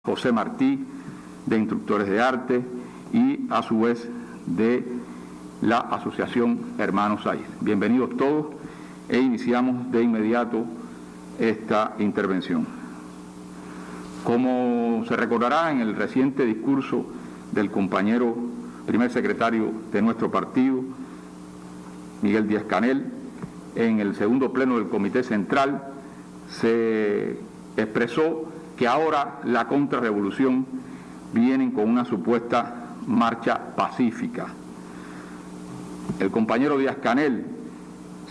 José Martí, de Instructores de Arte, y a su vez de la Asociación Hermanos Saiz. Bienvenidos todos e iniciamos de inmediato esta intervención. Como se recordará en el reciente discurso del compañero primer secretario de nuestro partido, Miguel Díaz-Canel, en el segundo pleno del Comité Central, se expresó que ahora la contrarrevolución viene con una supuesta marcha pacífica. El compañero Díaz-Canel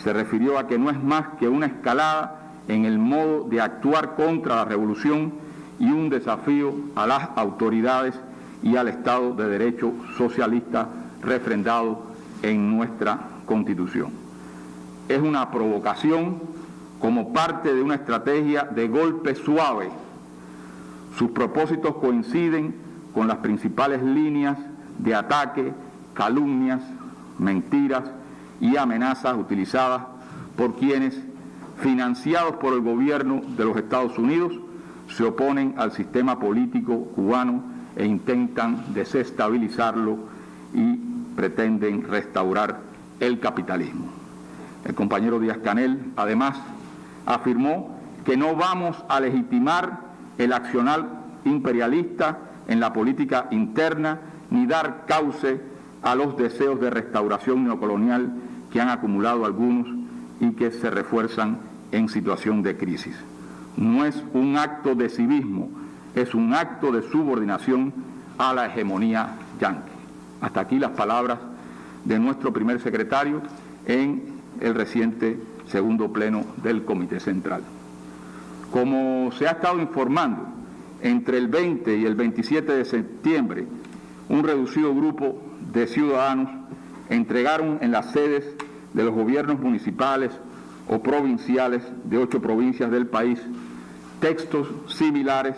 se refirió a que no es más que una escalada en el modo de actuar contra la revolución y un desafío a las autoridades y al Estado de Derecho socialista refrendado en nuestra Constitución. Es una provocación como parte de una estrategia de golpe suave. Sus propósitos coinciden con las principales líneas de ataque, calumnias, mentiras y amenazas utilizadas por quienes, financiados por el gobierno de los Estados Unidos, se oponen al sistema político cubano e intentan desestabilizarlo y pretenden restaurar el capitalismo. El compañero Díaz-Canel, además, afirmó que no vamos a legitimar el accionar imperialista en la política interna ni dar cauce a los deseos de restauración neocolonial que han acumulado algunos y que se refuerzan en situación de crisis. No es un acto de civismo, es un acto de subordinación a la hegemonía yanqui. Hasta aquí las palabras de nuestro primer secretario en el reciente segundo pleno del Comité Central. Como se ha estado informando, entre el 20 y el 27 de septiembre, un reducido grupo de ciudadanos entregaron en las sedes de los gobiernos municipales o provinciales de 8 provincias del país textos similares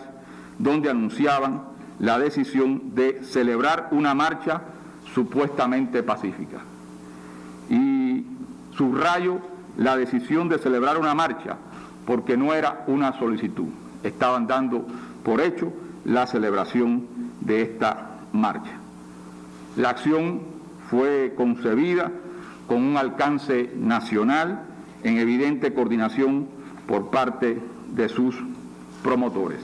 donde anunciaban la decisión de celebrar una marcha supuestamente pacífica. Y subrayo la decisión de celebrar una marcha porque no era una solicitud, estaban dando por hecho la celebración de esta marcha. La acción fue concebida con un alcance nacional en evidente coordinación por parte de sus promotores.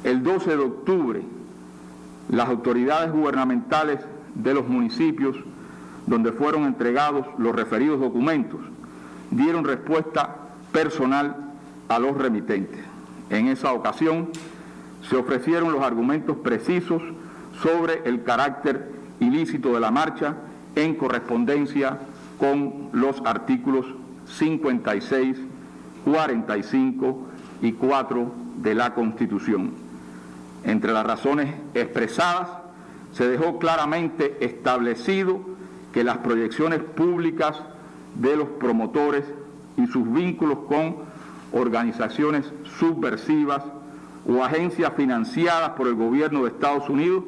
El 12 de octubre, las autoridades gubernamentales de los municipios donde fueron entregados los referidos documentos dieron respuesta personal a los remitentes. En esa ocasión se ofrecieron los argumentos precisos sobre el carácter ilícito de la marcha en correspondencia con los artículos 56, 45 y 4 de la Constitución. Entre las razones expresadas se dejó claramente establecido que las proyecciones públicas de los promotores y sus vínculos con organizaciones subversivas o agencias financiadas por el gobierno de Estados Unidos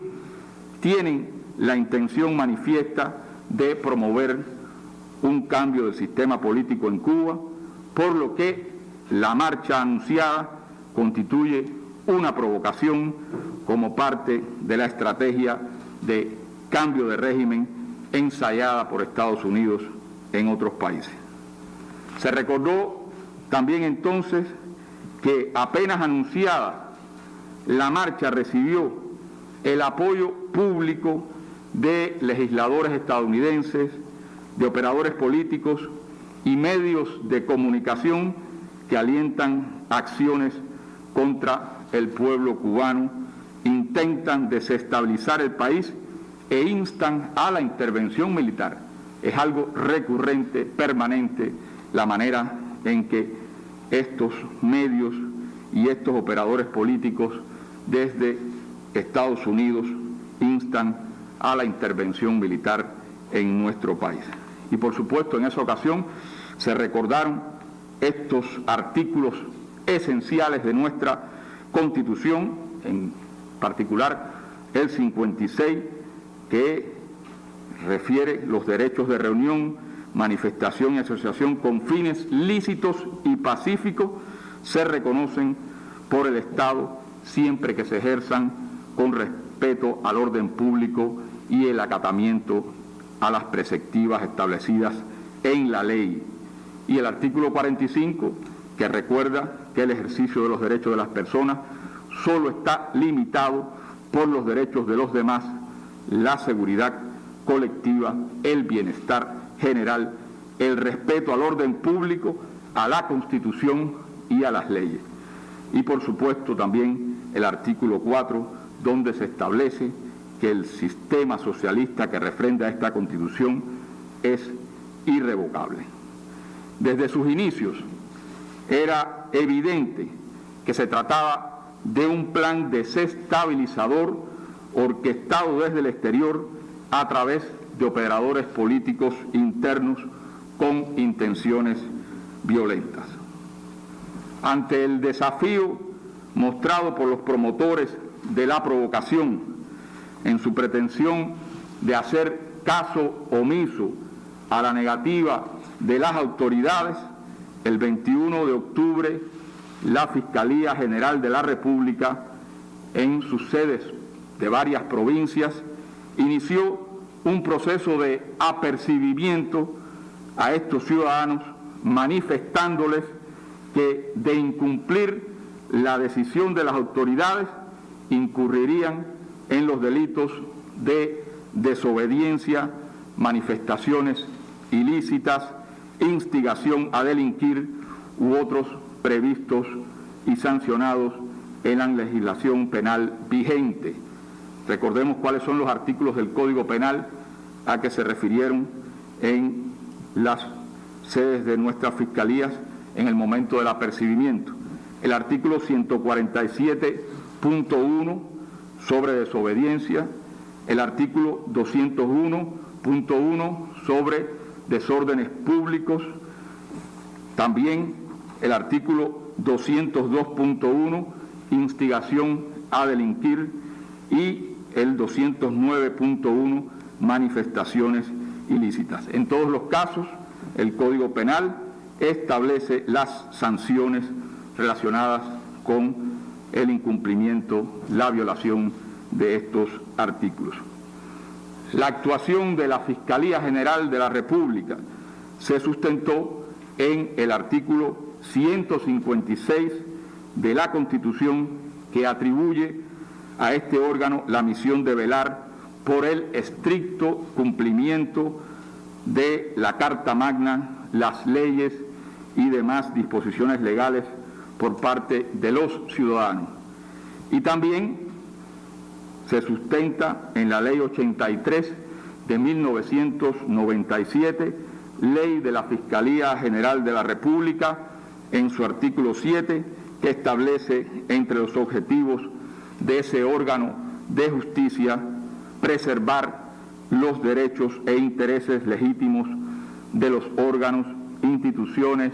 tienen la intención manifiesta de promover un cambio del sistema político en Cuba, por lo que la marcha anunciada constituye una provocación como parte de la estrategia de cambio de régimen ensayada por Estados Unidos en otros países. Se recordó también entonces que apenas anunciada la marcha recibió el apoyo público de legisladores estadounidenses, de operadores políticos y medios de comunicación que alientan acciones contra el pueblo cubano, intentan desestabilizar el país e instan a la intervención militar. Es algo recurrente, permanente, la manera en que estos medios y estos operadores políticos desde Estados Unidos instan a la intervención militar en nuestro país. Y por supuesto, en esa ocasión se recordaron estos artículos esenciales de nuestra Constitución, en particular el 56, que refiere los derechos de reunión, manifestación y asociación con fines lícitos y pacíficos, se reconocen por el Estado siempre que se ejerzan con respeto al orden público y el acatamiento a las preceptivas establecidas en la ley. Y el artículo 45, que recuerda que el ejercicio de los derechos de las personas solo está limitado por los derechos de los demás, la seguridad colectiva, el bienestar general, el respeto al orden público, a la Constitución y a las leyes. Y por supuesto también el artículo 4, donde se establece que el sistema socialista que refrenda esta Constitución es irrevocable. Desde sus inicios era evidente que se trataba de un plan desestabilizador orquestado desde el exterior a través de operadores políticos internos con intenciones violentas. Ante el desafío mostrado por los promotores de la provocación en su pretensión de hacer caso omiso a la negativa de las autoridades, el 21 de octubre la Fiscalía General de la República, en sus sedes de varias provincias, inició un proceso de apercibimiento a estos ciudadanos, manifestándoles que de incumplir la decisión de las autoridades incurrirían en los delitos de desobediencia, manifestaciones ilícitas, instigación a delinquir u otros previstos y sancionados en la legislación penal vigente. Recordemos cuáles son los artículos del Código Penal a que se refirieron en las sedes de nuestras fiscalías en el momento del apercibimiento. El artículo 147.1 sobre desobediencia, el artículo 201.1 sobre desórdenes públicos, también el artículo 202.1 instigación a delinquir y el 209.1 manifestaciones ilícitas. En todos los casos, el Código Penal establece las sanciones relacionadas con el incumplimiento, la violación de estos artículos. La actuación de la Fiscalía General de la República se sustentó en el artículo 156 de la Constitución, que atribuye a este órgano la misión de velar por el estricto cumplimiento de la Carta Magna, las leyes y demás disposiciones legales por parte de los ciudadanos. Y también se sustenta en la Ley 83 de 1997, Ley de la Fiscalía General de la República, en su artículo 7, que establece entre los objetivos de ese órgano de justicia preservar los derechos e intereses legítimos de los órganos, instituciones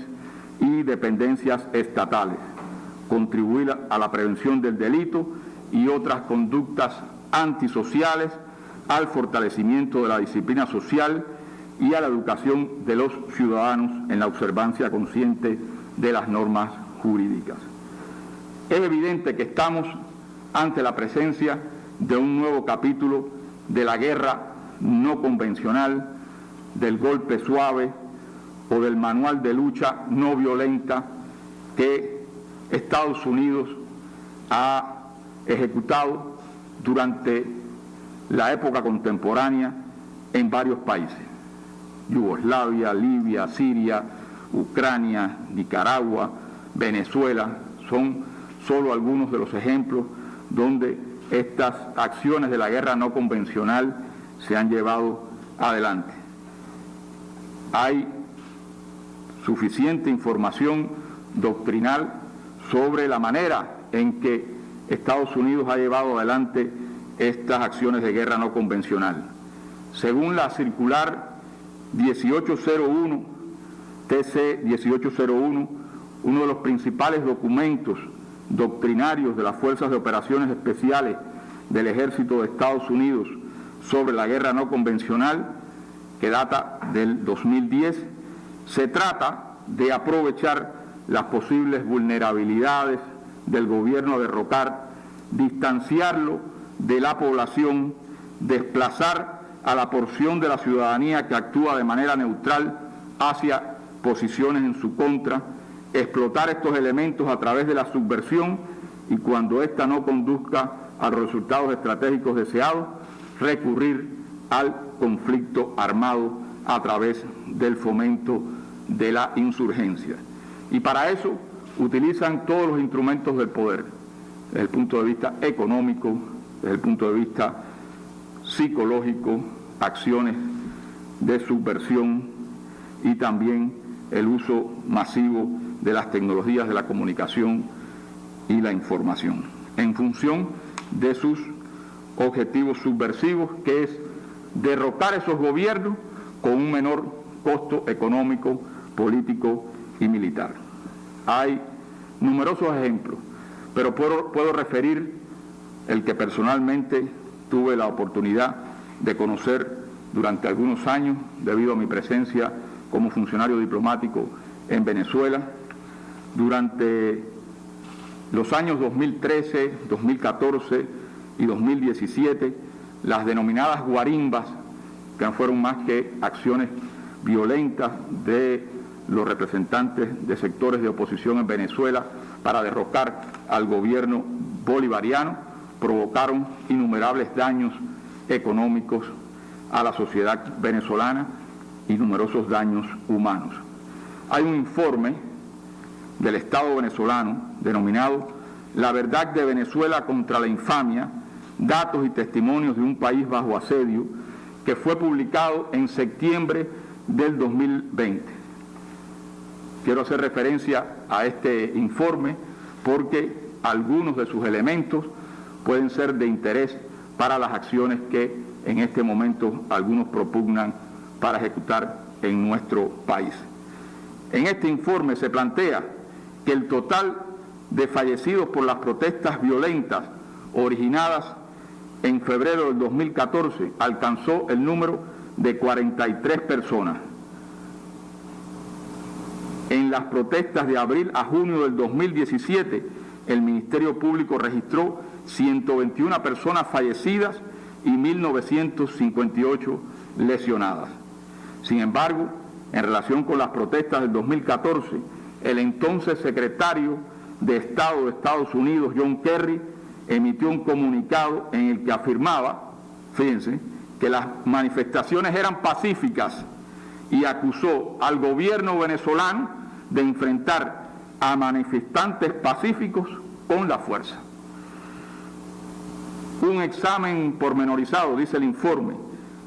y dependencias estatales, contribuir a la prevención del delito y otras conductas antisociales, al fortalecimiento de la disciplina social y a la educación de los ciudadanos en la observancia consciente de las normas jurídicas. Es evidente que estamos ante la presencia de un nuevo capítulo de la guerra no convencional, del golpe suave o del manual de lucha no violenta que Estados Unidos ha ejecutado durante la época contemporánea en varios países: Yugoslavia, Libia, Siria, Ucrania, Nicaragua, Venezuela. Son solo algunos de los ejemplos donde estas acciones de la guerra no convencional se han llevado adelante. Hay suficiente información doctrinal sobre la manera en que Estados Unidos ha llevado adelante estas acciones de guerra no convencional. Según la circular 1801, TC 1801, uno de los principales documentos doctrinarios de las Fuerzas de Operaciones Especiales del Ejército de Estados Unidos sobre la guerra no convencional, que data del 2010, se trata de aprovechar las posibles vulnerabilidades del gobierno a derrocar distanciarlo de la población, desplazar a la porción de la ciudadanía que actúa de manera neutral hacia posiciones en su contra, explotar estos elementos a través de la subversión y cuando ésta no conduzca a los resultados estratégicos deseados, recurrir al conflicto armado a través del fomento de la insurgencia. Y para eso utilizan todos los instrumentos del poder, desde el punto de vista económico, desde el punto de vista psicológico, acciones de subversión y también el uso masivo de las tecnologías de la comunicación y la información, en función de sus objetivos subversivos, que es derrocar esos gobiernos con un menor costo económico, político y militar. Hay numerosos ejemplos, pero puedo referir el que personalmente tuve la oportunidad de conocer durante algunos años, debido a mi presencia como funcionario diplomático en Venezuela. Durante los años 2013, 2014 y 2017, las denominadas guarimbas, que no fueron más que acciones violentas de los representantes de sectores de oposición en Venezuela para derrocar al gobierno bolivariano, provocaron innumerables daños económicos a la sociedad venezolana y numerosos daños humanos. Hay un informe del Estado venezolano denominado La verdad de Venezuela contra la infamia, datos y testimonios de un país bajo asedio, que fue publicado en septiembre del 2020. Quiero hacer referencia a este informe porque algunos de sus elementos pueden ser de interés para las acciones que en este momento algunos propugnan para ejecutar en nuestro país. En este informe se plantea que el total de fallecidos por las protestas violentas originadas en febrero del 2014 alcanzó el número de 43 personas. En las protestas de abril a junio del 2017, el Ministerio Público registró 121 personas fallecidas y 1.958 lesionadas. Sin embargo, en relación con las protestas del 2014, el entonces secretario de Estado de Estados Unidos, John Kerry, emitió un comunicado en el que afirmaba, fíjense, que las manifestaciones eran pacíficas y acusó al gobierno venezolano de enfrentar a manifestantes pacíficos con la fuerza. Un examen pormenorizado, dice el informe,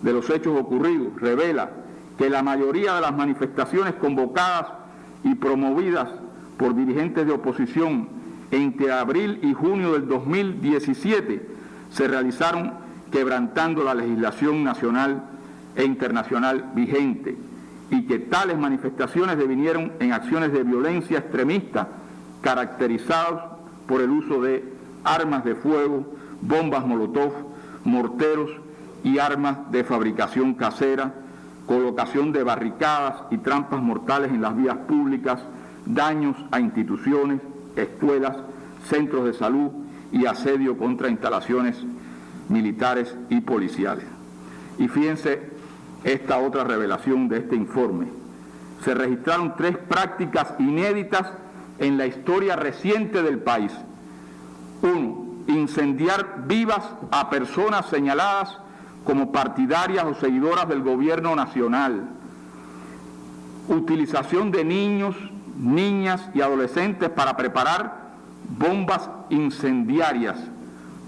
de los hechos ocurridos revela que la mayoría de las manifestaciones convocadas y promovidas por dirigentes de oposición entre abril y junio del 2017 se realizaron quebrantando la legislación nacional e internacional vigente y que tales manifestaciones devinieron en acciones de violencia extremista caracterizadas por el uso de armas de fuego, bombas molotov, morteros y armas de fabricación casera, colocación de barricadas y trampas mortales en las vías públicas, daños a instituciones, escuelas, centros de salud y asedio contra instalaciones militares y policiales. Y fíjense esta otra revelación de este informe. Se registraron 3 prácticas inéditas en la historia reciente del país. 1. Incendiar vivas a personas señaladas como partidarias o seguidoras del gobierno nacional. Utilización de niños, niñas y adolescentes para preparar bombas incendiarias,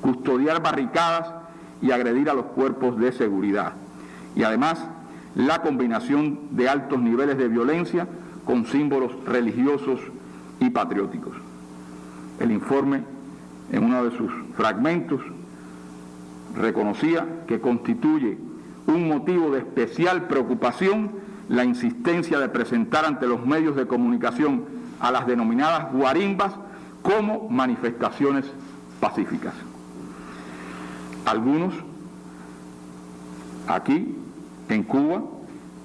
custodiar barricadas y agredir a los cuerpos de seguridad. Y además, la combinación de altos niveles de violencia con símbolos religiosos y patrióticos. El informe, en uno de sus fragmentos, reconocía que constituye un motivo de especial preocupación la insistencia de presentar ante los medios de comunicación a las denominadas guarimbas como manifestaciones pacíficas. Algunos aquí en Cuba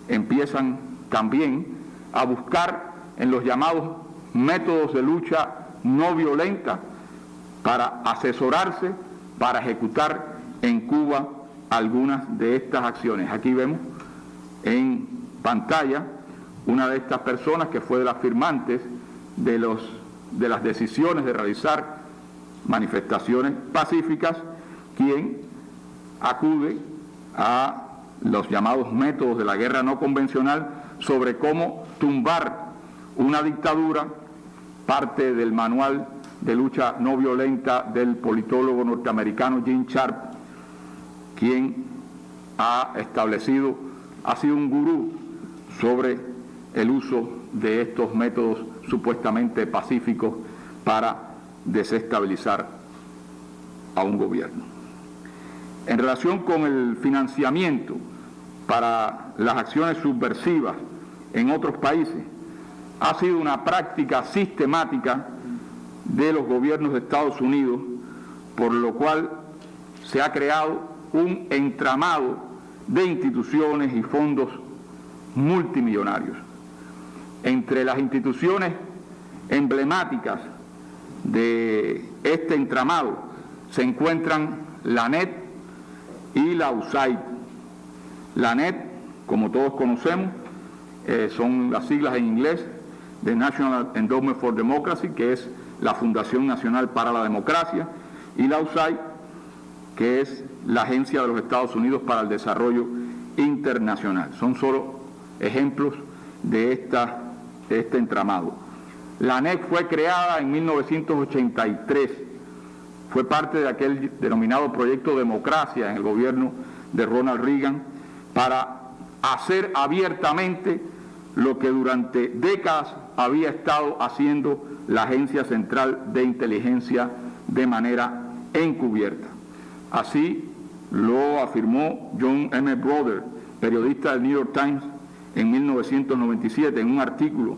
empiezan también a buscar en los llamados métodos de lucha no violenta para asesorarse, para ejecutar en Cuba algunas de estas acciones. Aquí vemos en pantalla una de estas personas que fue de las firmantes de las decisiones de realizar manifestaciones pacíficas, quien acude a los llamados métodos de la guerra no convencional sobre cómo tumbar una dictadura, parte del manual de lucha no violenta del politólogo norteamericano Gene Sharp, quien ha sido un gurú sobre el uso de estos métodos supuestamente pacíficos para desestabilizar a un gobierno. En relación con el financiamiento para las acciones subversivas en otros países, ha sido una práctica sistemática de los gobiernos de Estados Unidos, por lo cual se ha creado un entramado de instituciones y fondos multimillonarios. Entre las instituciones emblemáticas de este entramado se encuentran la ANET y la USAID. La ANET, como todos conocemos, son las siglas en inglés de National Endowment for Democracy, que es la Fundación Nacional para la Democracia, y la USAID, que es la Agencia de los Estados Unidos para el Desarrollo Internacional. Son solo ejemplos de este entramado. La ANET fue creada en 1983, fue parte de aquel denominado Proyecto Democracia en el gobierno de Ronald Reagan, para hacer abiertamente lo que durante décadas había estado haciendo la Agencia Central de Inteligencia de manera encubierta. Así lo afirmó John M. Brother, periodista del New York Times, en 1997, en un artículo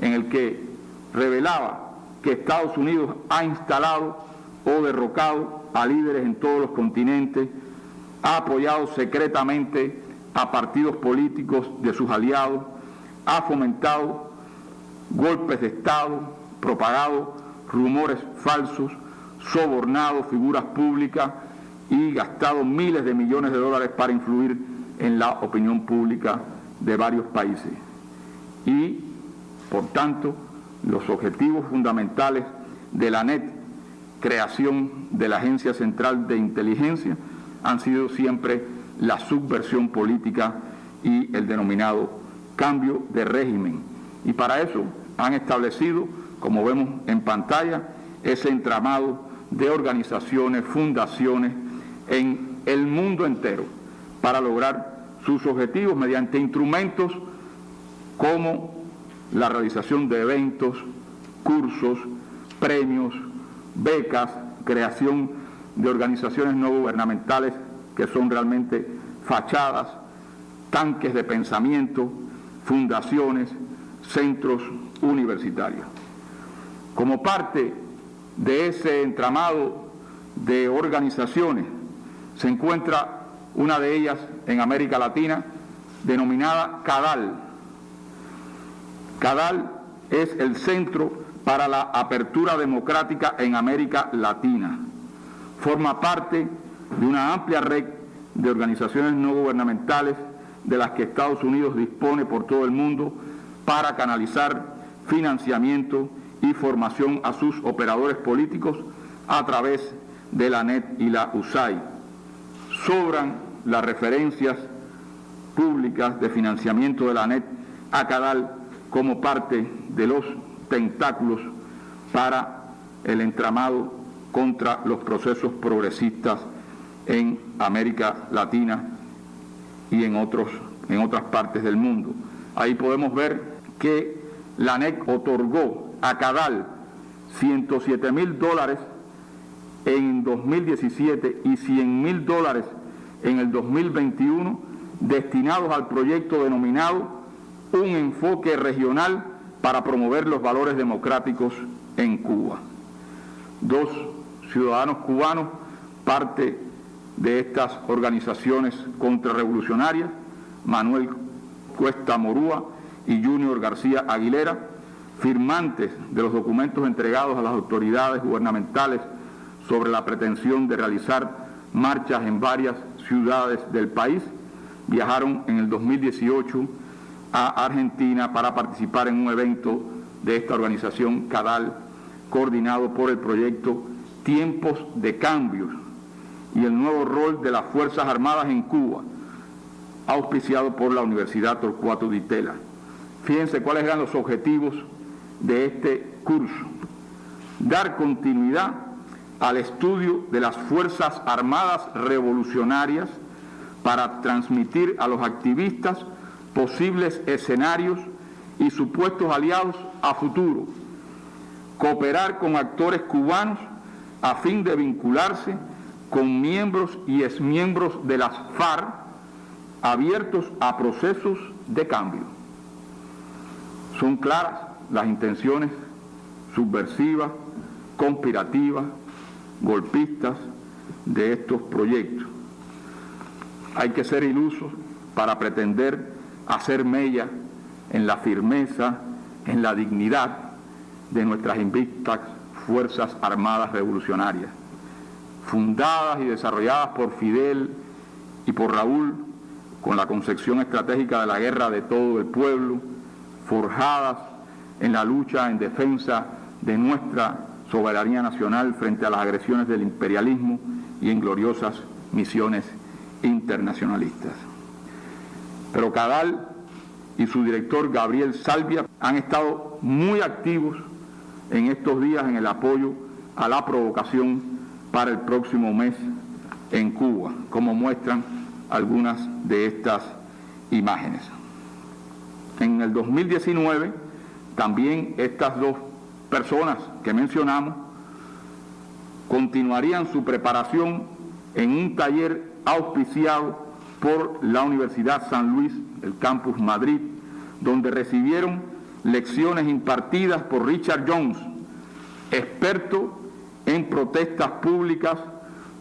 en el que revelaba que Estados Unidos ha instalado o derrocado a líderes en todos los continentes, ha apoyado secretamente a partidos políticos de sus aliados, ha fomentado golpes de Estado, propagado rumores falsos, sobornado figuras públicas y gastado miles de millones de dólares para influir en la opinión pública de varios países. Y, por tanto, los objetivos fundamentales de la ANET, creación de la Agencia Central de Inteligencia, han sido siempre la subversión política y el denominado cambio de régimen. Y para eso han establecido, como vemos en pantalla, ese entramado de organizaciones, fundaciones en el mundo entero para lograr sus objetivos mediante instrumentos como la realización de eventos, cursos, premios, becas, creación de organizaciones no gubernamentales que son realmente fachadas, tanques de pensamiento, fundaciones, centros universitarios. Como parte de ese entramado de organizaciones se encuentra una de ellas en América Latina, denominada CADAL. CADAL es el Centro para la Apertura Democrática en América Latina. Forma parte de una amplia red de organizaciones no gubernamentales de las que Estados Unidos dispone por todo el mundo para canalizar financiamiento y formación a sus operadores políticos a través de la ANET y la USAID. Sobran las referencias públicas de financiamiento de la ANET a CADAL como parte de los tentáculos para el entramado contra los procesos progresistas en América Latina y en otras partes del mundo. Ahí podemos ver que la ANET otorgó a CADAL $107,000 en 2017 y $100,000 en el 2021, destinados al proyecto denominado Un enfoque regional para promover los valores democráticos en Cuba. 2 ciudadanos cubanos, parte de estas organizaciones contrarrevolucionarias, Manuel Cuesta Morúa y Junior García Aguilera, firmantes de los documentos entregados a las autoridades gubernamentales sobre la pretensión de realizar marchas en varias ciudades del país. Viajaron en el 2018 a Argentina para participar en un evento de esta organización CADAL, coordinado por el proyecto Tiempos de Cambios y el nuevo rol de las Fuerzas Armadas en Cuba, auspiciado por la Universidad Torcuato Di Tella. Fíjense cuáles eran los objetivos de este curso: dar continuidad al estudio de las Fuerzas Armadas revolucionarias para transmitir a los activistas posibles escenarios y supuestos aliados a futuro, cooperar con actores cubanos a fin de vincularse con miembros y exmiembros de las FARC abiertos a procesos de cambio. Son claras las intenciones subversivas, conspirativas, golpistas de estos proyectos. Hay que ser ilusos para pretender hacer mella en la firmeza, en la dignidad de nuestras invictas Fuerzas Armadas Revolucionarias, fundadas y desarrolladas por Fidel y por Raúl con la concepción estratégica de la guerra de todo el pueblo, forjadas en la lucha en defensa de nuestra soberanía nacional frente a las agresiones del imperialismo y en gloriosas misiones internacionalistas. Pero CADAL y su director Gabriel Salvia han estado muy activos en estos días en el apoyo a la provocación para el próximo mes en Cuba, como muestran algunas de estas imágenes. En el 2019, también estas dos personas que mencionamos continuarían su preparación en un taller auspiciado por la Universidad San Luis, el Campus Madrid, donde recibieron lecciones impartidas por Richard Jones, experto en protestas públicas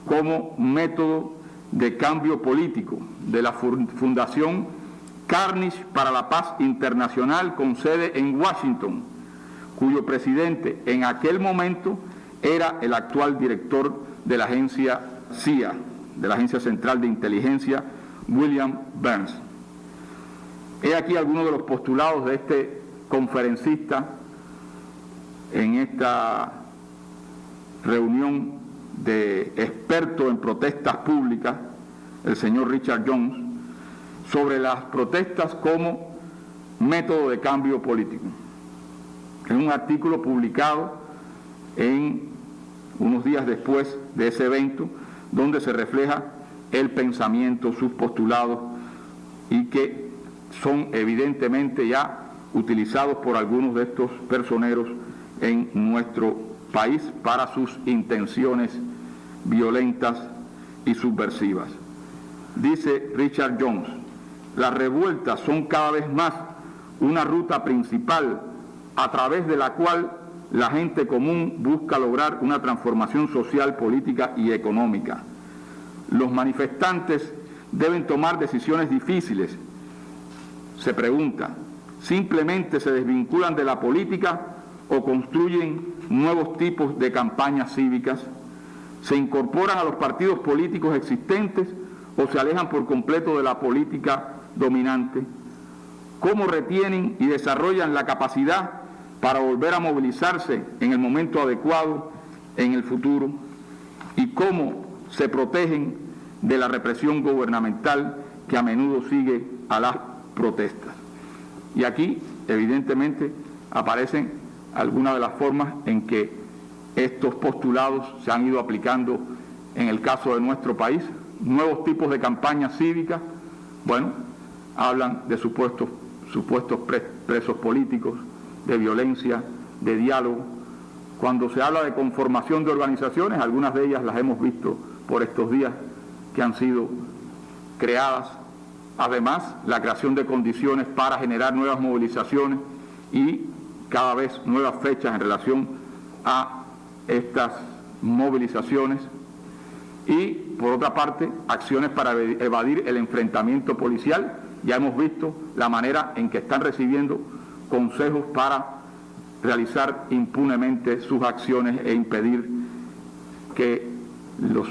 como método de cambio político, de la Fundación Carnegie para la Paz Internacional con sede en Washington, cuyo presidente en aquel momento era el actual director de la agencia CIA, de la Agencia Central de Inteligencia, William Burns. He aquí algunos de los postulados de este conferencista en esta reunión de expertos en protestas públicas, el señor Richard Jones, sobre las protestas como método de cambio político. En un artículo publicado unos días después de ese evento, donde se refleja el pensamiento, sus postulados, y que son evidentemente ya utilizados por algunos de estos personeros en nuestro país para sus intenciones violentas y subversivas. Dice Richard Jones: las revueltas son cada vez más una ruta principal a través de la cual la gente común busca lograr una transformación social, política y económica. Los manifestantes deben tomar decisiones difíciles. Se pregunta, ¿simplemente se desvinculan de la política o construyen nuevos tipos de campañas cívicas? ¿Se incorporan a los partidos políticos existentes o se alejan por completo de la política dominante? ¿Cómo retienen y desarrollan la capacidad para volver a movilizarse en el momento adecuado en el futuro? ¿Y cómo se protegen de la represión gubernamental que a menudo sigue a las protestas? Y aquí, evidentemente, aparecen algunas de las formas en que estos postulados se han ido aplicando en el caso de nuestro país. Nuevos tipos de campañas cívicas, bueno, hablan de supuestos presos políticos, de violencia, de diálogo. Cuando se habla de conformación de organizaciones, algunas de ellas las hemos visto por estos días que han sido creadas. Además, la creación de condiciones para generar nuevas movilizaciones y cada vez nuevas fechas en relación a estas movilizaciones. Y, por otra parte, acciones para evadir el enfrentamiento policial. Ya hemos visto la manera en que están recibiendo consejos para realizar impunemente sus acciones e impedir que los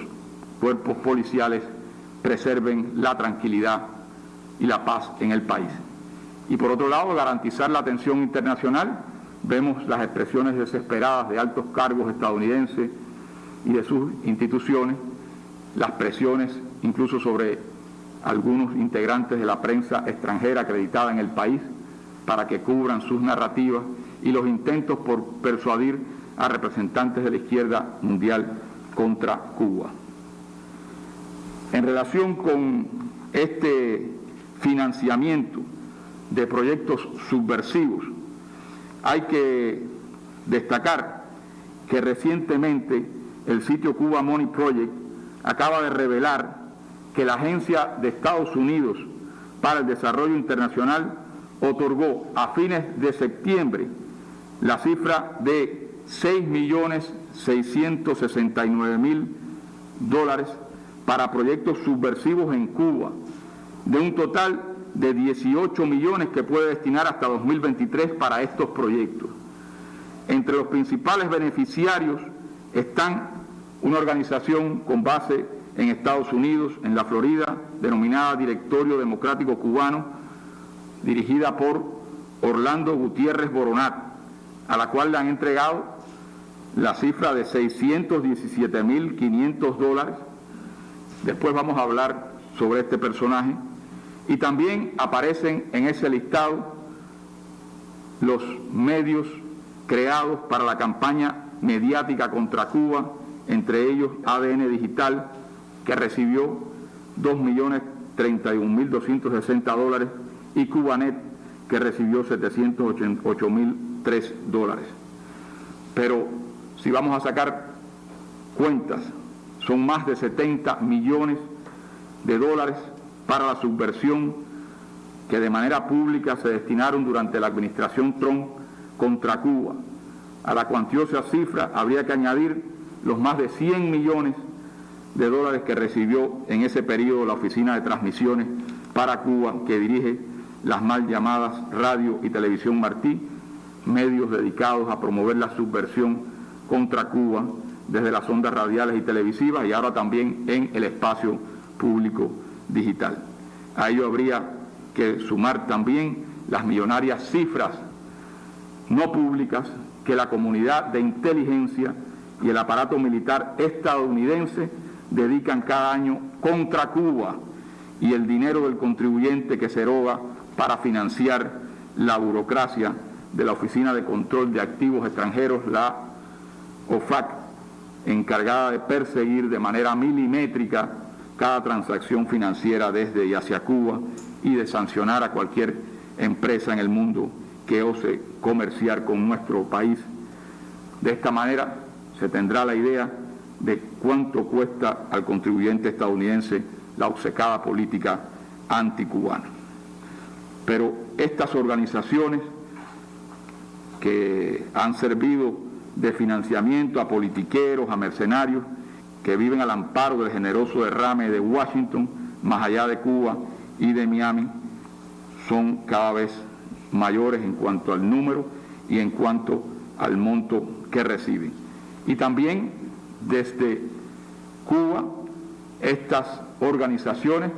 cuerpos policiales preserven la tranquilidad y la paz en el país. Y por otro lado, garantizar la atención internacional. Vemos las expresiones desesperadas de altos cargos estadounidenses y de sus instituciones, las presiones incluso sobre algunos integrantes de la prensa extranjera acreditada en el país para que cubran sus narrativas y los intentos por persuadir a representantes de la izquierda mundial contra Cuba. En relación con este financiamiento de proyectos subversivos, hay que destacar que recientemente el sitio Cuba Money Project acaba de revelar que la Agencia de Estados Unidos para el Desarrollo Internacional otorgó a fines de septiembre la cifra de $6.669.000 para proyectos subversivos en Cuba, de un total de 18 millones que puede destinar hasta 2023 para estos proyectos. Entre los principales beneficiarios están una organización con base en Estados Unidos, en la Florida, denominada Directorio Democrático Cubano, dirigida por Orlando Gutiérrez Boronat, a la cual le han entregado la cifra de $617.500. Después vamos a hablar sobre este personaje. Y también aparecen en ese listado los medios creados para la campaña mediática contra Cuba, entre ellos ADN Digital, que recibió $2.031.260, y Cubanet, que recibió $788.003. Pero si vamos a sacar cuentas, son más de 70 millones de dólares para la subversión que de manera pública se destinaron durante la administración Trump contra Cuba. A la cuantiosa cifra habría que añadir los más de 100 millones de dólares que recibió en ese periodo la Oficina de Transmisiones para Cuba, que dirige las mal llamadas Radio y Televisión Martí, medios dedicados a promover la subversión contra Cuba desde las ondas radiales y televisivas y ahora también en el espacio público digital. A ello habría que sumar también las millonarias cifras no públicas que la comunidad de inteligencia y el aparato militar estadounidense dedican cada año contra Cuba y el dinero del contribuyente que se eroga para financiar la burocracia de la Oficina de Control de Activos Extranjeros, la OFAC, encargada de perseguir de manera milimétrica cada transacción financiera desde y hacia Cuba y de sancionar a cualquier empresa en el mundo que ose comerciar con nuestro país. De esta manera se tendrá la idea de cuánto cuesta al contribuyente estadounidense la obcecada política anticubana. Pero estas organizaciones que han servido de financiamiento a politiqueros, a mercenarios, que viven al amparo del generoso derrame de Washington, más allá de Cuba y de Miami, son cada vez mayores en cuanto al número y en cuanto al monto que reciben. Y también desde Cuba, estas organizaciones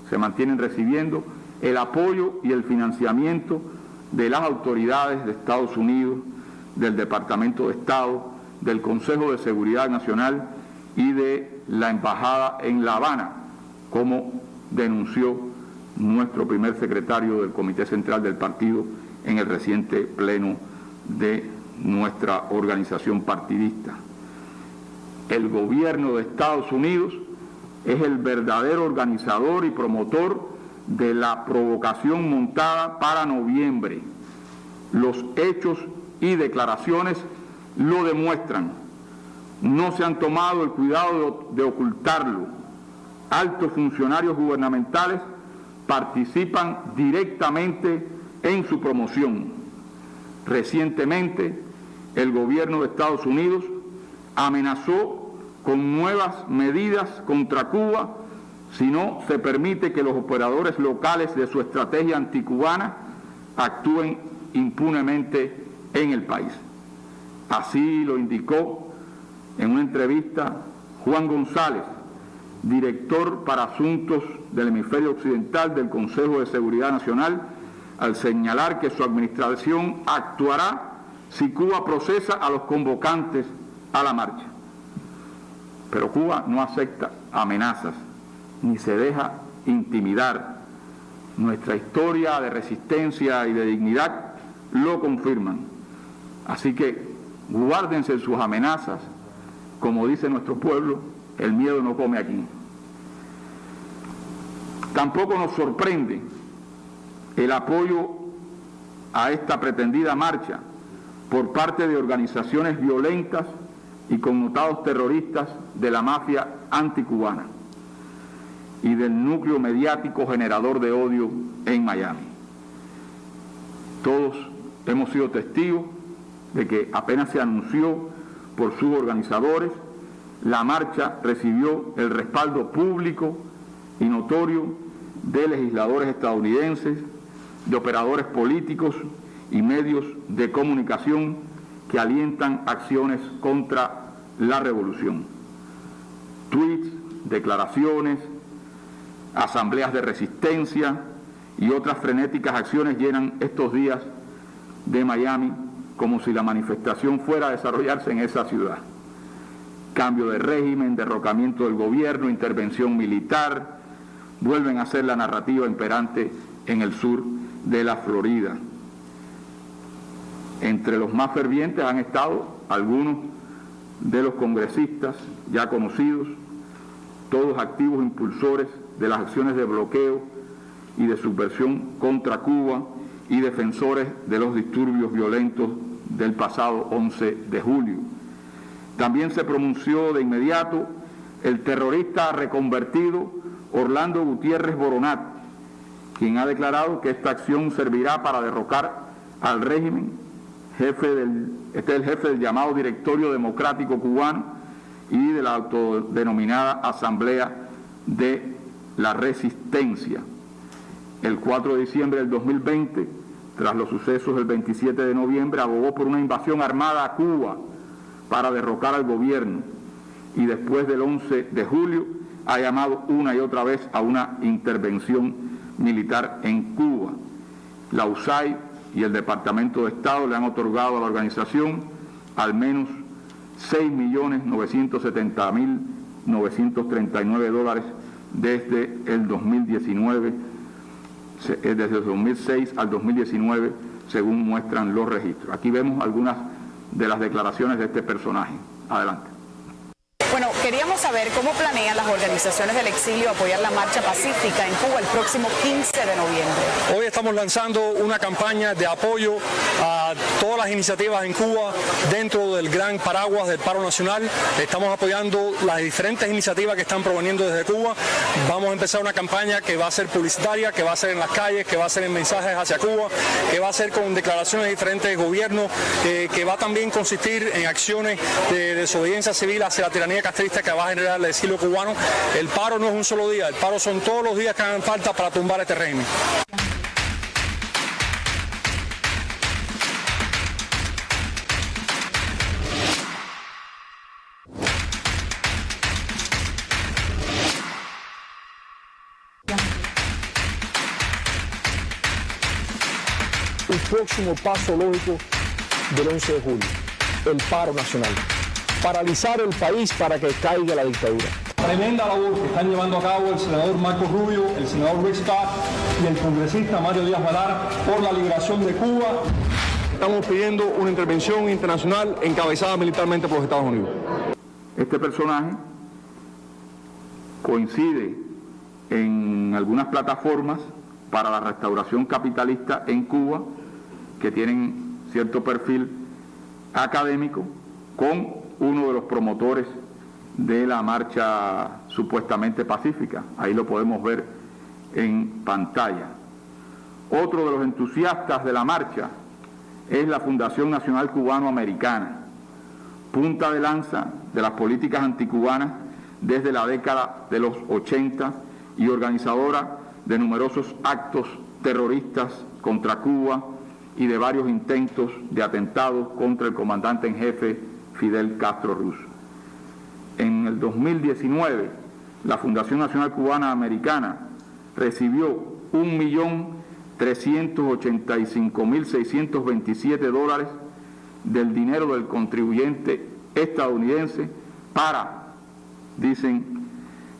se mantienen recibiendo el apoyo y el financiamiento de las autoridades de Estados Unidos, del Departamento de Estado, del Consejo de Seguridad Nacional y de la Embajada en La Habana, como denunció nuestro primer secretario del Comité Central del Partido en el reciente pleno de nuestra organización partidista. El gobierno de Estados Unidos es el verdadero organizador y promotor de la provocación montada para noviembre. Los hechos y declaraciones lo demuestran. No se han tomado el cuidado de ocultarlo. Altos funcionarios gubernamentales participan directamente en su promoción. Recientemente, el gobierno de Estados Unidos amenazó con nuevas medidas contra Cuba si no se permite que los operadores locales de su estrategia anticubana actúen impunemente en el país. Así lo indicó En una entrevista, Juan González, director para asuntos del hemisferio occidental del Consejo de Seguridad Nacional, al señalar que su administración actuará si Cuba procesa a los convocantes a la marcha. Pero Cuba no acepta amenazas ni se deja intimidar. Nuestra historia de resistencia y de dignidad lo confirman. Así que guárdense sus amenazas. Como dice nuestro pueblo, el miedo no come aquí. Tampoco nos sorprende el apoyo a esta pretendida marcha por parte de organizaciones violentas y connotados terroristas de la mafia anticubana y del núcleo mediático generador de odio en Miami. Todos hemos sido testigos de que apenas se anunció por sus organizadores, la marcha recibió el respaldo público y notorio de legisladores estadounidenses, de operadores políticos y medios de comunicación que alientan acciones contra la revolución. Tweets, declaraciones, asambleas de resistencia y otras frenéticas acciones llenan estos días de Miami como si la manifestación fuera a desarrollarse en esa ciudad. Cambio de régimen, derrocamiento del gobierno, intervención militar, vuelven a ser la narrativa imperante en el sur de la Florida. Entre los más fervientes han estado algunos de los congresistas ya conocidos, todos activos impulsores de las acciones de bloqueo y de subversión contra Cuba y defensores de los disturbios violentos del pasado 11 de julio. También se pronunció de inmediato el terrorista reconvertido Orlando Gutiérrez Boronat, quien ha declarado que esta acción servirá para derrocar al régimen. Este es el jefe del llamado Directorio Democrático Cubano y de la autodenominada Asamblea de la Resistencia. El 4 de diciembre del 2020, tras los sucesos del 27 de noviembre, abogó por una invasión armada a Cuba para derrocar al gobierno y después del 11 de julio ha llamado una y otra vez a una intervención militar en Cuba. La USAID y el Departamento de Estado le han otorgado a la organización al menos $6.970.939 desde el 2019, desde el 2006 al 2019, según muestran los registros. Aquí vemos algunas de las declaraciones de este personaje. Adelante. Bueno, queríamos saber cómo planean las organizaciones del exilio apoyar la marcha pacífica en Cuba el próximo 15 de noviembre. Hoy estamos lanzando una campaña de apoyo a todas las iniciativas en Cuba dentro del gran paraguas del paro nacional. Estamos apoyando las diferentes iniciativas que están proveniendo desde Cuba. Vamos a empezar una campaña que va a ser publicitaria, que va a ser en las calles, que va a ser en mensajes hacia Cuba, que va a ser con declaraciones de diferentes gobiernos, que va también a consistir en acciones de desobediencia civil hacia la tiranía castrista que va a generar el exilio cubano. El paro no es un solo día, el paro son todos los días que hagan falta para tumbar este régimen. El próximo paso lógico del 11 de julio, el paro nacional. Paralizar el país para que caiga la dictadura. Tremenda labor que están llevando a cabo el senador Marco Rubio, el senador Rick Scott y el congresista Mario Díaz Valar por la liberación de Cuba. Estamos pidiendo una intervención internacional encabezada militarmente por los Estados Unidos. Este personaje coincide en algunas plataformas para la restauración capitalista en Cuba que tienen cierto perfil académico con uno de los promotores de la marcha supuestamente pacífica. Ahí lo podemos ver en pantalla. Otro de los entusiastas de la marcha es la Fundación Nacional Cubano-Americana, punta de lanza de las políticas anticubanas desde la década de los 80 y organizadora de numerosos actos terroristas contra Cuba y de varios intentos de atentados contra el comandante en jefe Fidel Castro Ruz. En el 2019, la Fundación Nacional Cubana Americana recibió $1.385.627 del dinero del contribuyente estadounidense para, dicen,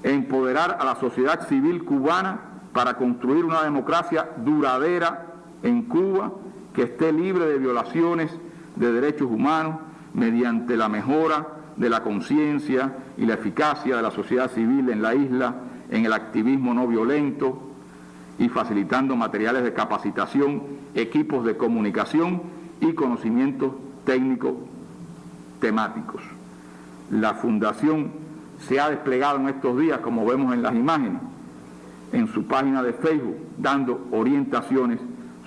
empoderar a la sociedad civil cubana para construir una democracia duradera en Cuba que esté libre de violaciones de derechos humanos mediante la mejora de la conciencia y la eficacia de la sociedad civil en la isla, en el activismo no violento y facilitando materiales de capacitación, equipos de comunicación y conocimientos técnicos temáticos. La Fundación se ha desplegado en estos días, como vemos en las imágenes, en su página de Facebook, dando orientaciones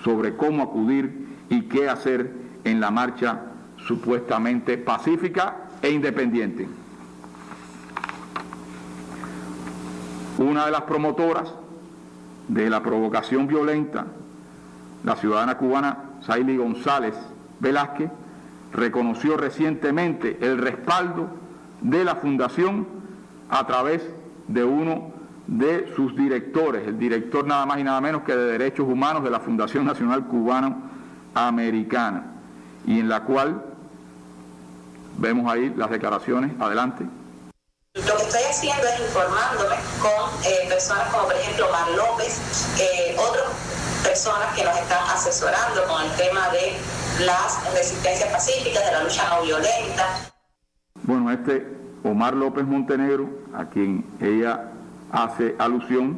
sobre cómo acudir y qué hacer en la marcha supuestamente pacífica e independiente. Una de las promotoras de la provocación violenta, la ciudadana cubana Saily González Velázquez, reconoció recientemente el respaldo de la Fundación a través de uno de sus directores, el director nada más y nada menos que de Derechos Humanos de la Fundación Nacional Cubana Americana, y en la cual vemos ahí las declaraciones. Adelante. Lo que estoy haciendo es informándome con personas como por ejemplo Omar López, otras personas que nos están asesorando con el tema de las resistencias pacíficas, de la lucha no violenta. Bueno, Omar López Montenegro, a quien ella hace alusión,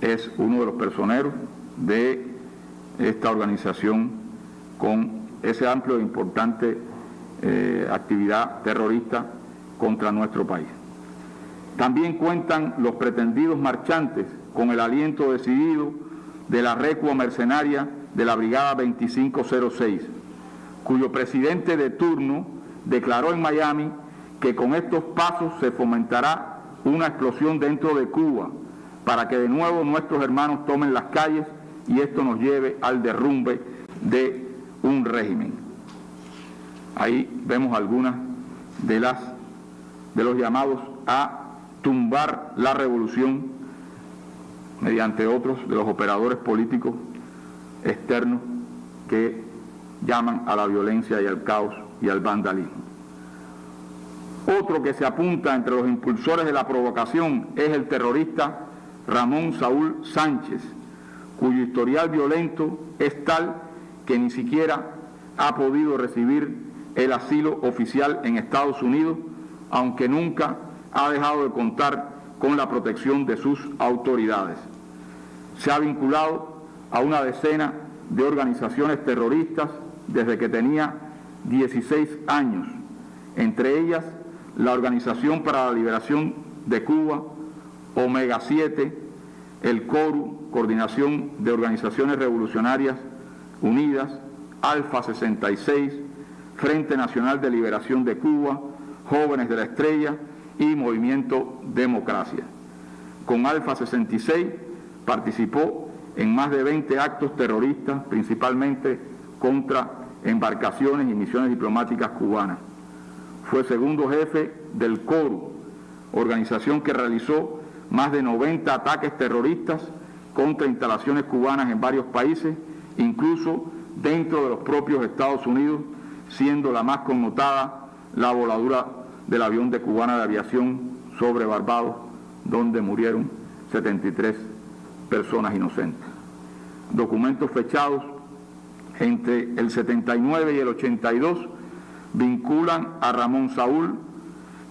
es uno de los personeros de esta organización con ese amplio e importante actividad terrorista contra nuestro país. También cuentan los pretendidos marchantes con el aliento decidido de la recua mercenaria de la Brigada 2506, cuyo presidente de turno declaró en Miami que con estos pasos se fomentará una explosión dentro de Cuba para que de nuevo nuestros hermanos tomen las calles y esto nos lleve al derrumbe de un régimen. Ahí vemos algunas de los llamados a tumbar la revolución mediante otros de los operadores políticos externos que llaman a la violencia y al caos y al vandalismo. Otro que se apunta entre los impulsores de la provocación es el terrorista Ramón Saúl Sánchez, cuyo historial violento es tal que ni siquiera ha podido recibir el asilo oficial en Estados Unidos, aunque nunca ha dejado de contar con la protección de sus autoridades. Se ha vinculado a una decena de organizaciones terroristas desde que tenía 16 años, entre ellas la Organización para la Liberación de Cuba, Omega 7, el CORU, Coordinación de Organizaciones Revolucionarias Unidas, Alfa 66, Frente Nacional de Liberación de Cuba, Jóvenes de la Estrella y Movimiento Democracia. Con Alfa 66 participó en más de 20 actos terroristas, principalmente contra embarcaciones y misiones diplomáticas cubanas. Fue segundo jefe del CORU, organización que realizó más de 90 ataques terroristas contra instalaciones cubanas en varios países, incluso dentro de los propios Estados Unidos, siendo la más connotada la voladura del avión de Cubana de Aviación sobre Barbados, donde murieron 73 personas inocentes. Documentos fechados entre el 79 y el 82 vinculan a Ramón Saúl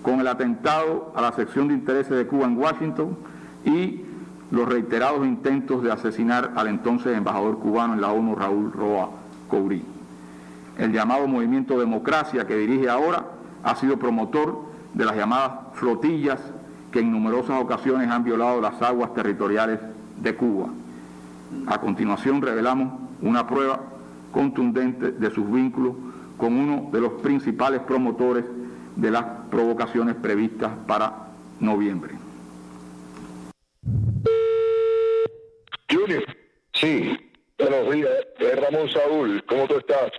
con el atentado a la sección de intereses de Cuba en Washington y los reiterados intentos de asesinar al entonces embajador cubano en la ONU, Raúl Roa Courí. El llamado Movimiento Democracia, que dirige ahora, ha sido promotor de las llamadas flotillas que en numerosas ocasiones han violado las aguas territoriales de Cuba. A continuación revelamos una prueba contundente de sus vínculos con uno de los principales promotores de las provocaciones previstas para noviembre. Junior. Sí. Buenos días, es Ramón Saúl, ¿cómo tú estás?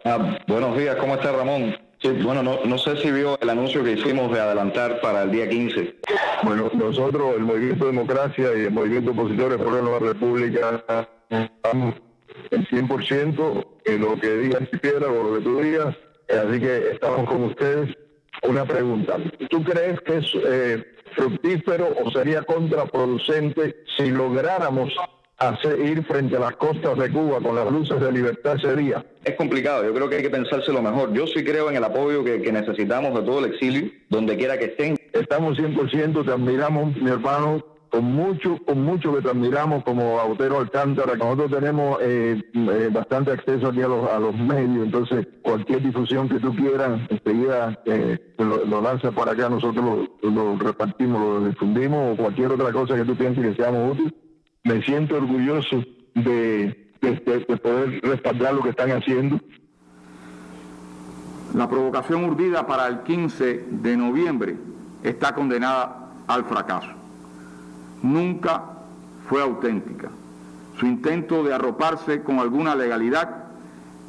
Buenos días, ¿cómo está Ramón? Sí, bueno, no sé si vio el anuncio que hicimos de adelantar para el día 15. Bueno, nosotros, el Movimiento Democracia y el Movimiento Opositores por la Nueva República, estamos el 100% en lo que diga Piedra o lo que tú digas, así que estamos con ustedes. Una pregunta, ¿tú crees que es fructífero o sería contraproducente si lográramos ir frente a las costas de Cuba con las luces de libertad ese día? Es complicado, yo creo que hay que pensárselo mejor. Yo sí creo en el apoyo que necesitamos de todo el exilio, donde quiera que estén. Estamos 100%, te admiramos, mi hermano, con mucho que te admiramos como Autero Alcántara. Nosotros tenemos bastante acceso aquí a los medios, entonces cualquier difusión que tú quieras, enseguida lo lanzas para acá, nosotros lo repartimos, lo difundimos, o cualquier otra cosa que tú pienses que seamos útiles. Me siento orgulloso de poder respaldar lo que están haciendo. La provocación urdida para el 15 de noviembre está condenada al fracaso. Nunca fue auténtica. Su intento de arroparse con alguna legalidad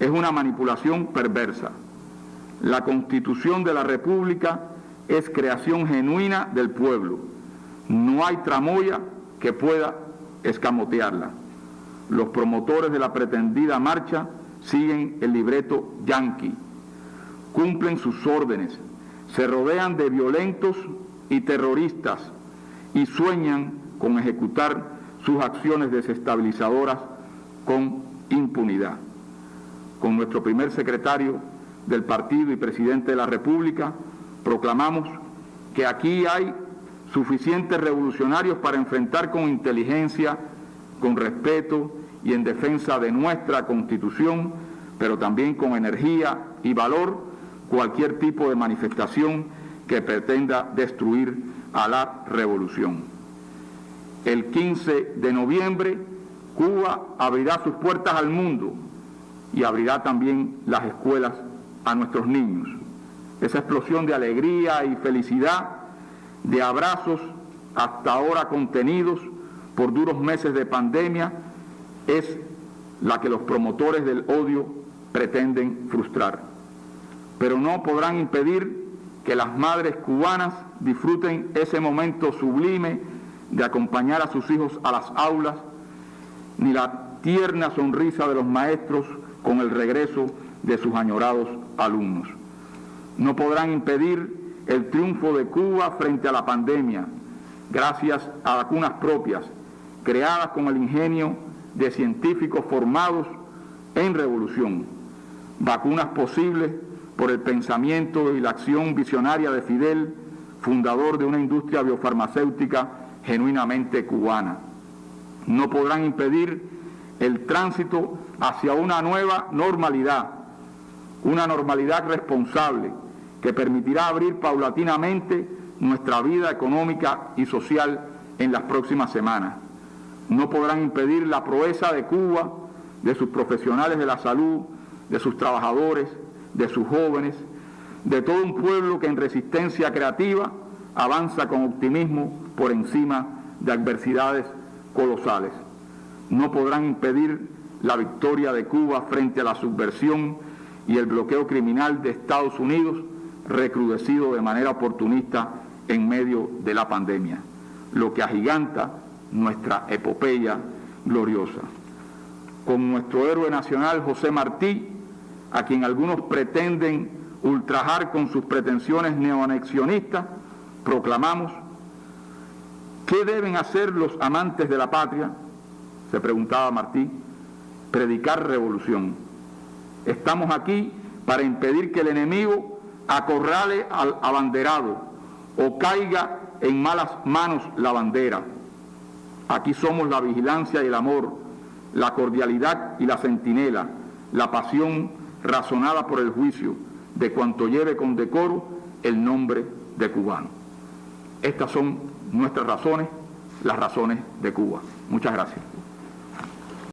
es una manipulación perversa. La Constitución de la República es creación genuina del pueblo. No hay tramoya que pueda escamotearla. Los promotores de la pretendida marcha siguen el libreto yanqui, cumplen sus órdenes, se rodean de violentos y terroristas y sueñan con ejecutar sus acciones desestabilizadoras con impunidad. Con nuestro primer secretario del partido y presidente de la República, proclamamos que aquí hay suficientes revolucionarios para enfrentar con inteligencia, con respeto y en defensa de nuestra Constitución, pero también con energía y valor, cualquier tipo de manifestación que pretenda destruir a la revolución. El 15 de noviembre, Cuba abrirá sus puertas al mundo y abrirá también las escuelas a nuestros niños. Esa explosión de alegría y felicidad, de abrazos hasta ahora contenidos por duros meses de pandemia, es la que los promotores del odio pretenden frustrar. Pero no podrán impedir que las madres cubanas disfruten ese momento sublime de acompañar a sus hijos a las aulas, ni la tierna sonrisa de los maestros con el regreso de sus añorados alumnos. No podrán impedir el triunfo de Cuba frente a la pandemia, gracias a vacunas propias, creadas con el ingenio de científicos formados en revolución, vacunas posibles por el pensamiento y la acción visionaria de Fidel, fundador de una industria biofarmacéutica genuinamente cubana. No podrán impedir el tránsito hacia una nueva normalidad, una normalidad responsable que permitirá abrir paulatinamente nuestra vida económica y social en las próximas semanas. No podrán impedir la proeza de Cuba, de sus profesionales de la salud, de sus trabajadores, de sus jóvenes, de todo un pueblo que en resistencia creativa avanza con optimismo por encima de adversidades colosales. No podrán impedir la victoria de Cuba frente a la subversión y el bloqueo criminal de Estados Unidos, recrudecido de manera oportunista en medio de la pandemia, lo que agiganta nuestra epopeya gloriosa. Con nuestro héroe nacional José Martí, a quien algunos pretenden ultrajar con sus pretensiones neoanexionistas, proclamamos: ¿qué deben hacer los amantes de la patria?, se preguntaba Martí. Predicar revolución. Estamos aquí para impedir que el enemigo acorrale al abanderado o caiga en malas manos la bandera. Aquí somos la vigilancia y el amor, la cordialidad y la centinela, la pasión razonada por el juicio de cuanto lleve con decoro el nombre de cubano. Estas son nuestras razones, las razones de Cuba. Muchas gracias.